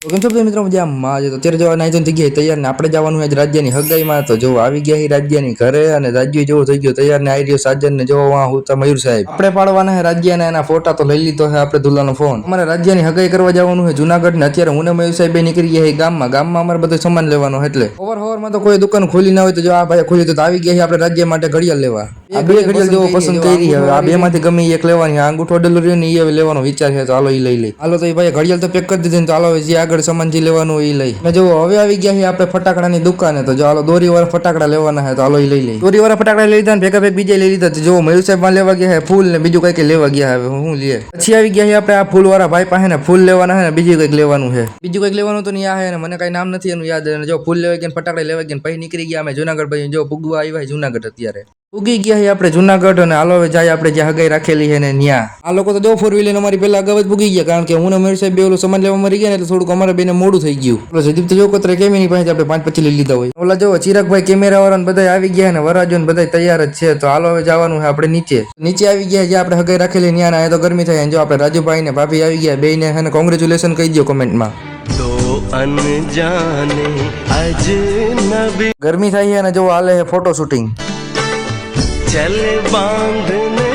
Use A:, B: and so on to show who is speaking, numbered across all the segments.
A: તો કેમ છો બધા મિત્રો મજામાં છે? તો અત્યારે જવા નાઈ થઈ ગયા તૈયાર ને આપણે જવાનું આજ રાજ્યની હગાઈમાં. તો જો આવી ગયા છે રાજ્યની ઘરે અને રાજ્ય જેવો થઈ ગયો તૈયાર ને આવી રહ્યો સાજન ને જો વાં હુતા મયુર સાહેબ આપણે પાડવાના છે રાજ્યના એના ફોટા તો લઈ લીધો છે આપણે દુલ્લાનો ફોન. અમારે રાજ્યની હગાઈ કરવા જવાનું છે જુનાગઢ ને અત્યારે હું ને મયુર સાહેબ નીકળી ગયા છે ગામમાં અમારે બધો સામાન લેવાનો એટલે હવારમાં તો કોઈ દુકાન ખોલી ના હોય તો જો આ ભાઈ ખોલી તો આવી ગયા છે આપણે રાજ્ય માટે ઘડિયાળ લેવા. આ બે ઘડિયાળ જેવો પસંદ કરી હવે આ બે માંથી ગમે એક લેવાની અંગૂઠો ડેલો રહ્યો ને એ લેવાનો વિચાર છે તો હાલો એ લઈ લઈ. હાલો તો એ ભાઈ ઘડિયાળ તો પેક કરી દીધી ને તો હાલો જે આગળ સામાન જે લેવાનું એ લઈ. ને જો હવે આવી ગયા છે આપણે ફટાકડાની દુકાને તો જો હાલો દોરી વાળા ફટાકડા લેવાના છે તો હાલો એ લઈ લઈ. દોરી વાળા ફટાકડા લઈ લીધા ને ભેગા ભેગ બીજા લઈ લીધા. જો મયુર સાહેબ માં લેવા ગયા છે ફૂલ ને બીજું કઈ લેવા ગયા હવે હું લે. પછી આવી ગયા છે આપણે આ ફૂલ વાળા ભાઈ પાસે ને ફૂલ લેવાના છે ને બીજું કઈક લેવાનું છે. બીજું કઈક લેવાનું તો નહીં આ છે ને મને કઈ નામ નથી એનું યાદ. જો ફૂલ લેવા ગયા ફટાકડા લેવા ગયા પછી નીકળી ગયા અમે જુનાગઢ ભાઈ જો પુગવા આવ્યા જુનાગઢ અત્યારે ઉગી ગયા છે આપણે જુનાગઢ અને હાલો હવે જાય આપણે જ્યાં હગાઈ રાખેલી છે ને ન્યા. આ લોકો તો જો ફોર વ્હીલર અમારી પેલા અગાઉ જ પૂગી ગયા કારણ કે હું ને મયુર સાહેબ બે ઓલું સામાન લેવા મરી ગયા ને એટલે થોડુંક અમારે બેને મોડું થઈ ગયું. જદીપ તો જો કોતરે કેમેની પાસે આપણે 5-25 લઈ લીધા હોય. ઓલા જો ચિરાગભાઈ કેમેરા વાળા ને બધા આવી ગયા ને વરાજો ને બધા તૈયાર જ છે તો હાલો હવે જવાનું છે આપણે નીચે આવી ગયા જ્યાં આપણે હગાઈ રાખેલી ન્યા ના તો ગરમી થાય જો આપણે રાજુભાઈ ને ભાભી આવી ગયા બે ને કોંગ્રેચ્યુલેશન કહી દો કોમેન્ટમાં. ગરમી થાય છે અને જો હાલે છે ફોટો શૂટિંગ. चले बांधने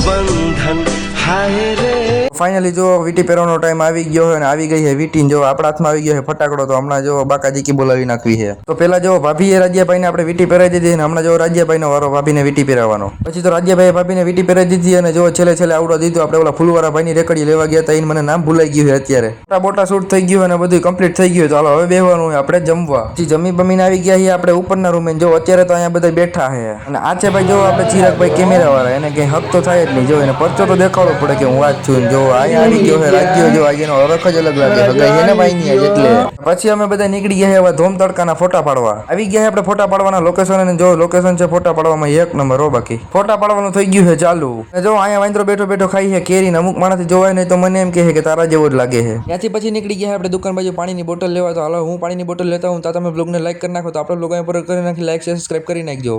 A: बंधन हाय रे. ફાઇનલી જો વીટી પહેરવાનો ટાઈમ આવી ગયો છે અને આવી ગઈ છે વીટી. જો આપણા હાથમાં આવી ગયો છે ફટાકડો તો હમણાં જો બાકાજી કી બોલાવી નાખવી છે. તો પેલા જો ભાભીએ રાજ્યભાઈ ને આપણે વીટી પહેરાવી દીધી અને હમણાં જો રાજ્યભાઈ નો વારો ભાભીને વીટી પહેરાવવાનો. પછી તો રાજ્યભાઈ ભાભીને વીટી પહેરાવી દીધી અને જો છેલ્લે આવડો દીધો આપણે ઓલા ફૂલવાળા ભાઈ ની રેકડી લેવા ગયા હતા એને મને નામ ભૂલાઈ ગયું છે અત્યારે. બોટા શૂટ થઈ ગયું અને બધું કમ્પ્લીટ થઈ ગયું. ચાલો હવે બેહવાનું હોય આપણે જમવા. પછી જમી બમીને આવી ગયા છીએ આપણે ઉપરના રૂમે. જો અત્યારે તો અહીંયા બધા બેઠા છે અને આ છે ભાઈ જો આપણે ચિરાગભાઈ કેમેરા વાળા એને કઈ હક તો થાય જ નહીં. જો એને પરચો તો દેખાડવો પડે કે હું વાત છું. જો અહીંયા આવી ગયો છે રાજ્યો જો આજનો હરખ જ અલગ લાગે હગાઈ એને ભાઈ ની એટલે. પછી અમે બધા નીકળી ગયા હવે ધોમ તડકાના ફોટા પાડવા. આવી ગયા આપણે ફોટા પાડવાના લોકેશન અને જો લોકેશન છે ફોટા પાડવામાં એક નંબર હો. બાકી ફોટા પાડવાનું થઈ ગયું છે ચાલુ. જો અહીંયા વાંદરો બેઠો ખાઈ છે કેરી ને અમુક માણસથી જોવાય નહીં તો મને એમ કહે કે તારા જેવો જ લાગે છે. ત્યાંથી પછી નીકળી ગયા આપણે દુકાન બાજુ પાણીની બોટલ લેવા. તો હાલો હું પાણીની બોટલ લેતા હું તો તમે બ્લોગને લાઈક કરી નાખો તો આપણે બ્લોગ પર કરી નાખી લાઈક સબસ્ક્રાઇબ કરી નાખજો.